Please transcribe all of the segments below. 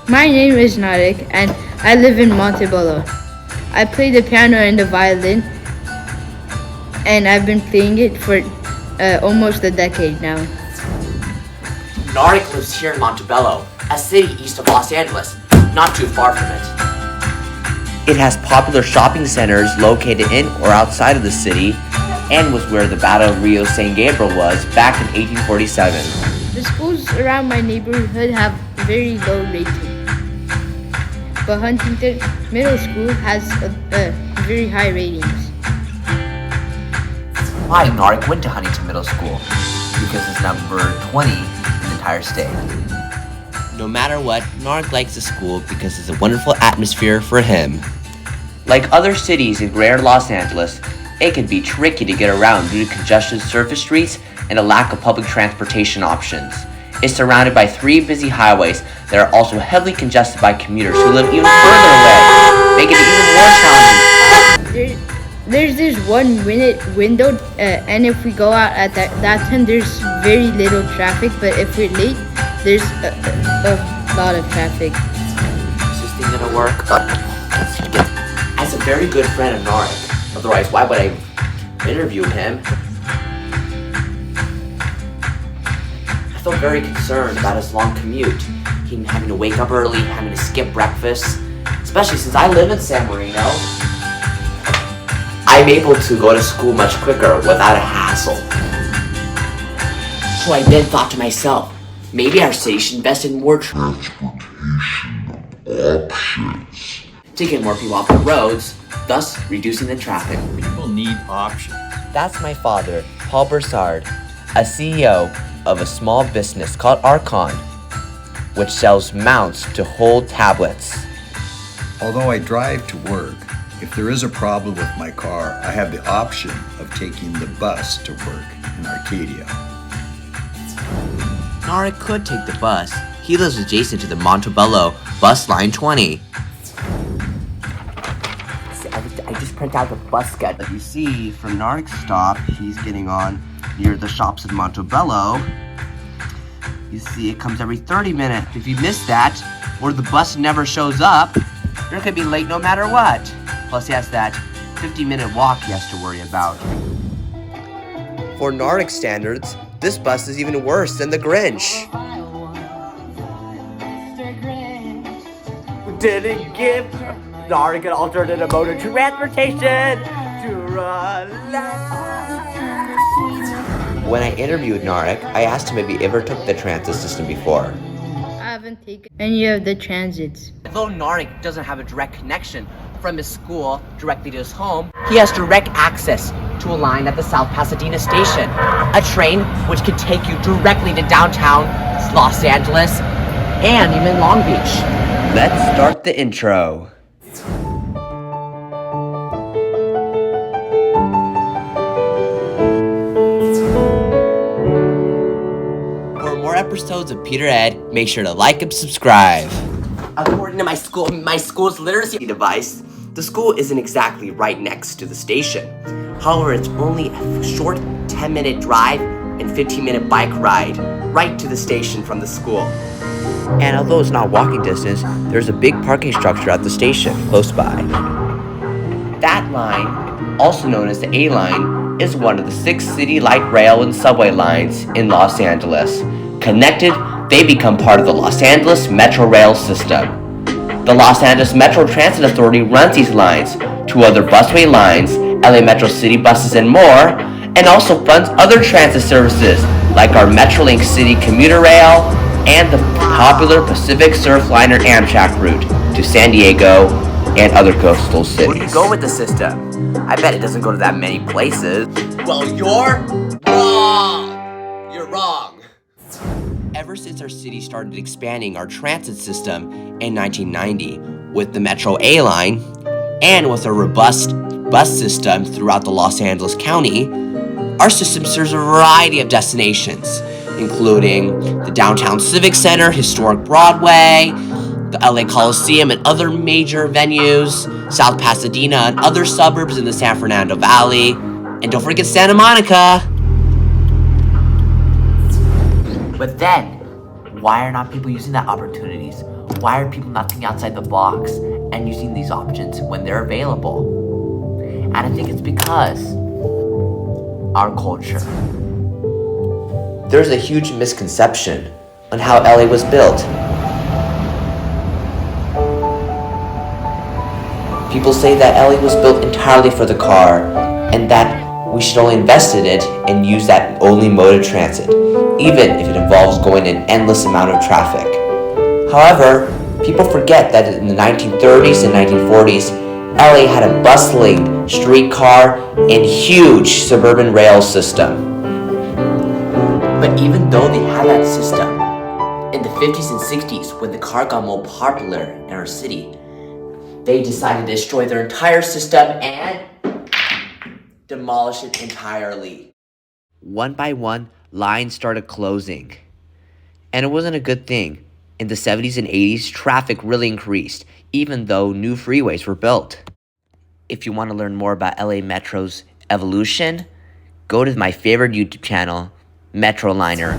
My name is Narek and I live in Montebello. I play the piano and the violin and I've been playing it for almost a decade now. Narek lives here in Montebello, a city east of Los Angeles, not too far from it. It has popular shopping centers located in or outside of the city and was where the Battle of Rio San Gabriel was back in 1847. The schools around my neighborhood have very low ratings, but Huntington Middle School has a very high ratings. Why Narek went to Huntington Middle School? Because it's number 20 in the entire state. No matter what, Narek likes the school because it's a wonderful atmosphere for him. Like other cities in greater Los Angeles, it can be tricky to get around due to congested surface streets and a lack of public transportation options. It's surrounded by 3 busy highways that are also heavily congested by commuters who live even further away, making it even more challenging. There's this 1 minute window, and if we go out at that time, there's very little traffic, but if we're late, there's a lot of traffic. Is this thing gonna work? As a very good friend of Narek, otherwise why would I interview him? I felt very concerned about his long commute. Him having to wake up early, having to skip breakfast, especially since I live in San Marino. I'm able to go to school much quicker without a hassle. So I then thought to myself, maybe our city should invest in more transportation options to get more people off the roads, thus reducing the traffic. People need options. That's my father, Peter Brassard, a CEO of a small business called Archon, which sells mounts to hold tablets. Although I drive to work, if there is a problem with my car, I have the option of taking the bus to work in Arcadia. Narek could take the bus. He lives adjacent to the Montebello bus line 20. I just print out the bus schedule. You see, from Narek's stop, he's getting on near the shops in Montebello. You see, it comes every 30 minutes. If you miss that, or the bus never shows up, you're gonna be late no matter what. Plus, he has that 50-minute walk he has to worry about. For Narek standards, this bus is even worse than the Grinch. Didn't give Narek an alternative mode of transportation to run. When I interviewed Narek, I asked him if he ever took the transit system before. I haven't taken any of the transits. Though Narek doesn't have a direct connection from his school directly to his home, he has direct access to a line at the South Pasadena station, a train which can take you directly to downtown Los Angeles and even Long Beach. Let's start the intro. For more episodes of Peter Ed, make sure to like and subscribe. According to my school's literacy device, the school isn't exactly right next to the station. However, it's only a short 10-minute drive and 15-minute bike ride right to the station from the school. And although it's not walking distance, there's a big parking structure at the station close by. That line, also known as the A line, is one of the 6 city light rail and subway lines in Los Angeles. Connected, they become part of the Los Angeles Metro Rail system. The Los Angeles Metro Transit Authority runs these lines, 2 other busway lines, LA Metro City buses, and more, and also funds other transit services like our Metrolink City commuter rail and the popular Pacific Surfliner Amtrak route to San Diego and other coastal cities. Where do you go with the system? I bet it doesn't go to that many places. Well, you're wrong! You're wrong! Ever since our city started expanding our transit system in 1990 with the Metro A line and with a robust bus system throughout the Los Angeles County, our system serves a variety of destinations, including the Downtown Civic Center, historic Broadway, the LA Coliseum and other major venues, South Pasadena and other suburbs in the San Fernando Valley, and don't forget Santa Monica. But then, why are not people using that opportunities? why are people not thinking outside the box and using these options when they're available? And I think it's because our culture. There's a huge misconception on how LA was built. People say that LA was built entirely for the car and that we should only invest in it and use that only mode of transit, even if it involves going an endless amount of traffic. However, people forget that in the 1930s and 1940s, LA had a bustling streetcar and huge suburban rail system. But even though they had that system, in the 50s and 60s, when the car got more popular in our city, they decided to destroy their entire system and demolish it entirely. One by one, lines started closing. And it wasn't a good thing. In the 70s and 80s, traffic really increased, even though new freeways were built. If you want to learn more about LA Metro's evolution, go to my favorite YouTube channel, Metroliner.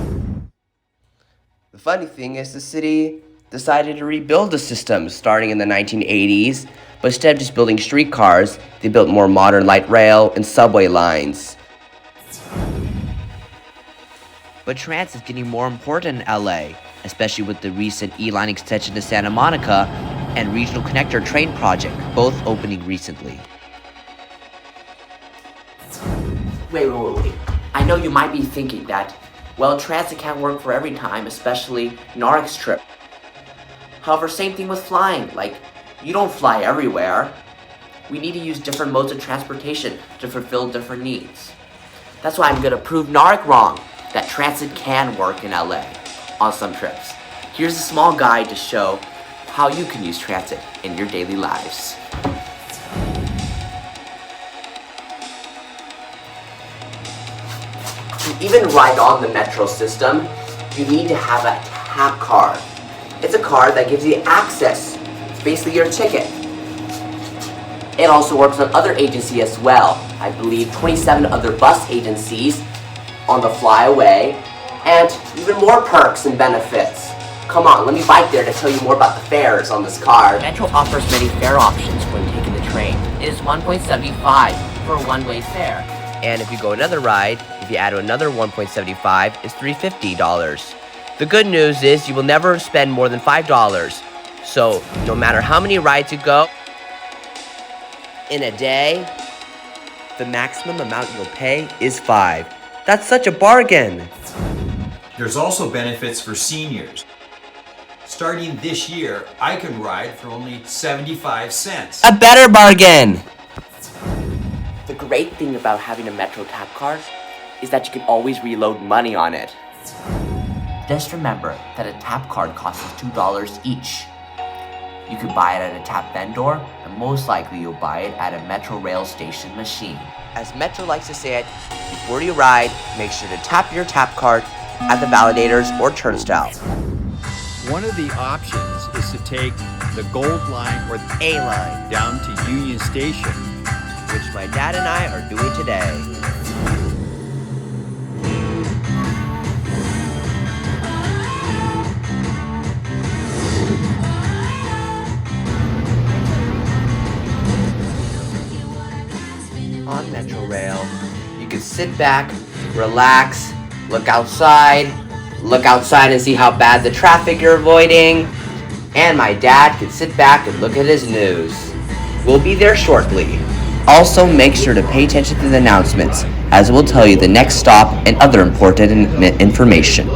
The funny thing is the city decided to rebuild the system starting in the 1980s, but instead of just building streetcars, they built more modern light rail and subway lines. But transit is getting more important in LA, especially with the recent E-line extension to Santa Monica and Regional Connector train project, both opening recently. Wait. I know you might be thinking that, well, transit can't work for every time, especially Narek's trip. However, same thing with flying. Like, you don't fly everywhere. We need to use different modes of transportation to fulfill different needs. That's why I'm gonna prove Narek wrong, that transit can work in LA on some trips. Here's a small guide to show how you can use transit in your daily lives. To even ride on the metro system, you need to have a tap card. It's a card that gives you access. It's basically your ticket. It also works on other agencies as well. I believe 27 other bus agencies on the flyaway, and even more perks and benefits. Come on, let me bike there to tell you more about the fares on this card. Metro offers many fare options when taking the train. It is $1.75 for a one-way fare. And if you go another ride, if you add another $1.75, it's $350. The good news is you will never spend more than $5. So no matter how many rides you go in a day, the maximum amount you'll pay is $5. That's such a bargain. There's also benefits for seniors. Starting this year, I can ride for only 75 cents. A better bargain! The great thing about having a Metro tap card is that you can always reload money on it. Just remember that a tap card costs $2 each. You could buy it at a tap vendor, and most likely you'll buy it at a Metro rail station machine. As Metro likes to say it, before you ride, make sure to tap your tap card at the validators or turnstile. One of the options is to take the Gold Line or the A line, down to Union Station. which my dad and I are doing today. On Metro Rail, you can sit back, relax, look outside and see how bad the traffic you're avoiding, and my dad can sit back and look at his news. We'll be there shortly. Also, make sure to pay attention to the announcements, as it will tell you the next stop and other important information.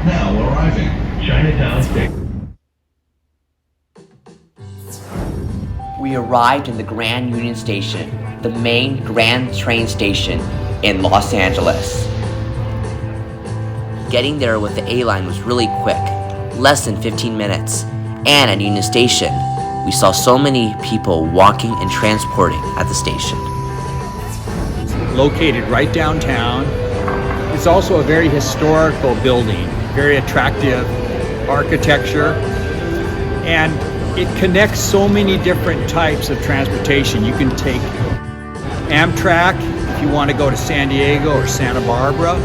Now arriving, Chinatown Station. We arrived in the Grand Union Station, the main Grand train station in Los Angeles. Getting there with the A-line was really quick, less than 15 minutes. And at Union Station, we saw so many people walking and transporting at the station. Located right downtown. It's also a very historical building, very attractive architecture, and it connects so many different types of transportation. You can take Amtrak if you want to go to San Diego or Santa Barbara.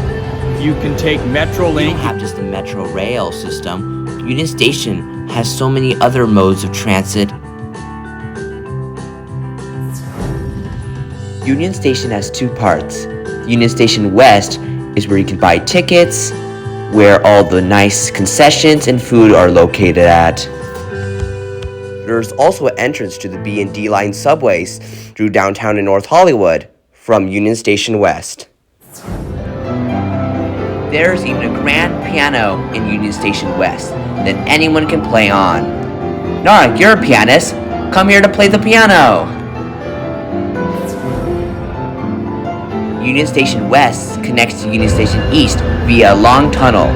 You can take We Metrolink. don't have just the Metro rail system. Union Station has so many other modes of transit. Union Station has two parts. Union Station West is where you can buy tickets, where all the nice concessions and food are located at. There's also an entrance to the B&D line subways through downtown and North Hollywood from Union Station West. There's even a grand piano in Union Station West that anyone can play on. Narek, you're a pianist. Come here to play the piano. Union Station West connects to Union Station East via a long tunnel.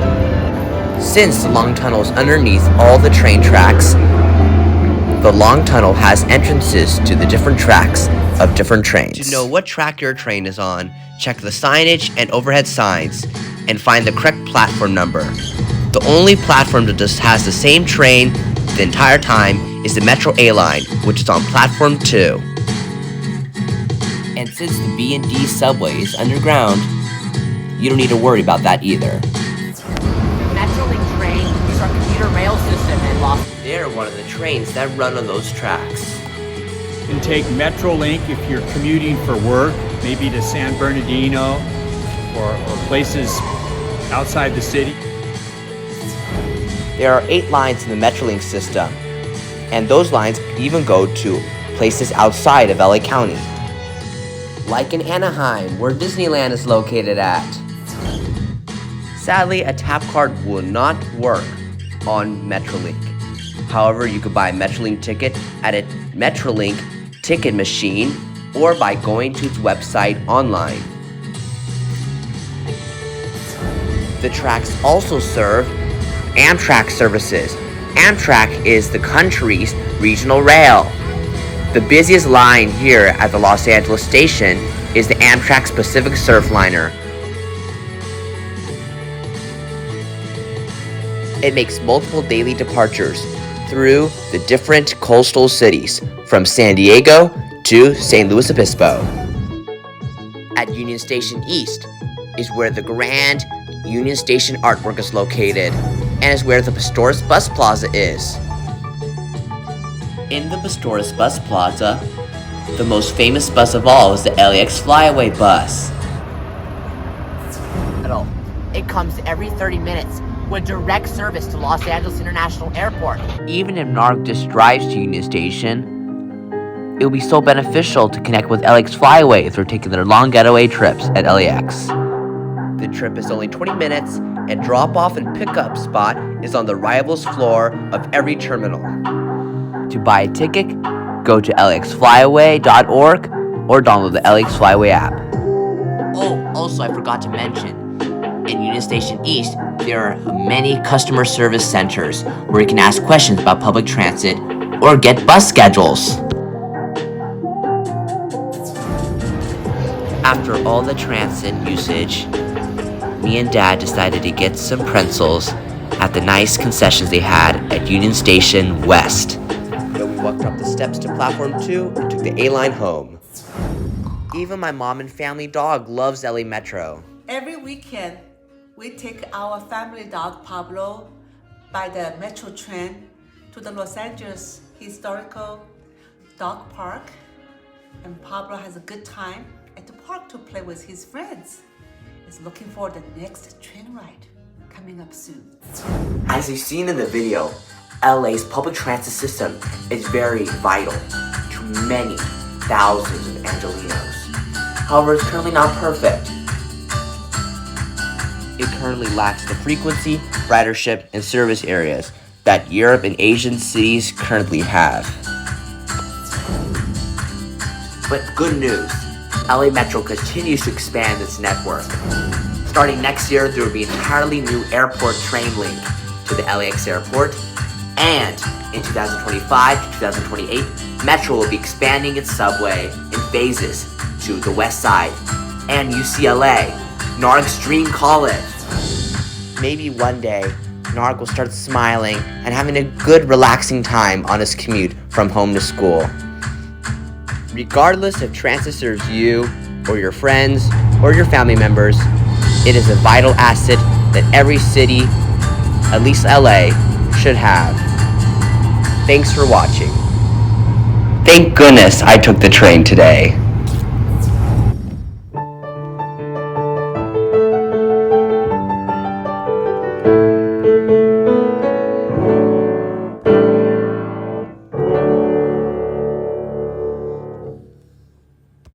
Since the long tunnel is underneath all the train tracks, the long tunnel has entrances to the different tracks of different trains. To know what track your train is on, check the signage and overhead signs and find the correct platform number. The only platform that just has the same train the entire time is the Metro A line, which is on platform 2. And since the B&D subway is underground, you don't need to worry about that either. The Metrolink train is our commuter rail system in Los Angeles. They're one of the trains that run on those tracks. You can take Metrolink if you're commuting for work, maybe to San Bernardino or places outside the city. There are 8 lines in the Metrolink system, and those lines even go to places outside of LA County. Like in Anaheim, where Disneyland is located at. Sadly, a tap card will not work on Metrolink. However, you could buy a Metrolink ticket at a Metrolink ticket machine or by going to its website online. The tracks also serve Amtrak services. Amtrak is the country's regional rail. The busiest line here at the Los Angeles station is the Amtrak's Pacific Surfliner. It makes multiple daily departures through the different coastal cities from San Diego to San Luis Obispo. At Union Station East is where the grand Union Station artwork is located and is where the Pastoris Bus Plaza is. In the Pastoris Bus Plaza, the most famous bus of all is the LAX Flyaway bus. It comes every 30 minutes with direct service to Los Angeles International Airport. Even if Narek just drives to Union Station, it will be so beneficial to connect with LAX Flyaway if they're taking their long getaway trips at LAX. The trip is only 20 minutes, and drop-off and pickup spot is on the arrivals floor of every terminal. To buy a ticket, go to laxflyaway.org or download the LAX Flyaway app. Oh, also I forgot to mention, in Union Station East, there are many customer service centers where you can ask questions about public transit or get bus schedules. After all the transit usage, me and Dad decided to get some pretzels at the nice concessions they had at Union Station West. Then we walked up the steps to platform 2 and took the A-line home. Even my mom and family dog loves LA Metro. Every weekend, we take our family dog Pablo by the Metro train to the Los Angeles Historical Dog Park, and Pablo has a good time at the park to play with his friends. He's looking for the next train ride coming up soon. As you've seen in the video, LA's public transit system is very vital to many thousands of Angelinos. However, it's currently not perfect. It currently lacks the frequency, ridership, and service areas that Europe and Asian cities currently have. But good news, LA Metro continues to expand its network. Starting next year, there will be an entirely new airport train link to the LAX airport, and in 2025 to 2028, Metro will be expanding its subway in phases to the West Side and UCLA, Narek's dream college. Maybe one day, Narek will start smiling and having a good relaxing time on his commute from home to school. Regardless if transit serves you, or your friends, or your family members, it is a vital asset that every city, at least LA, should have. Thanks for watching. Thank goodness I took the train today.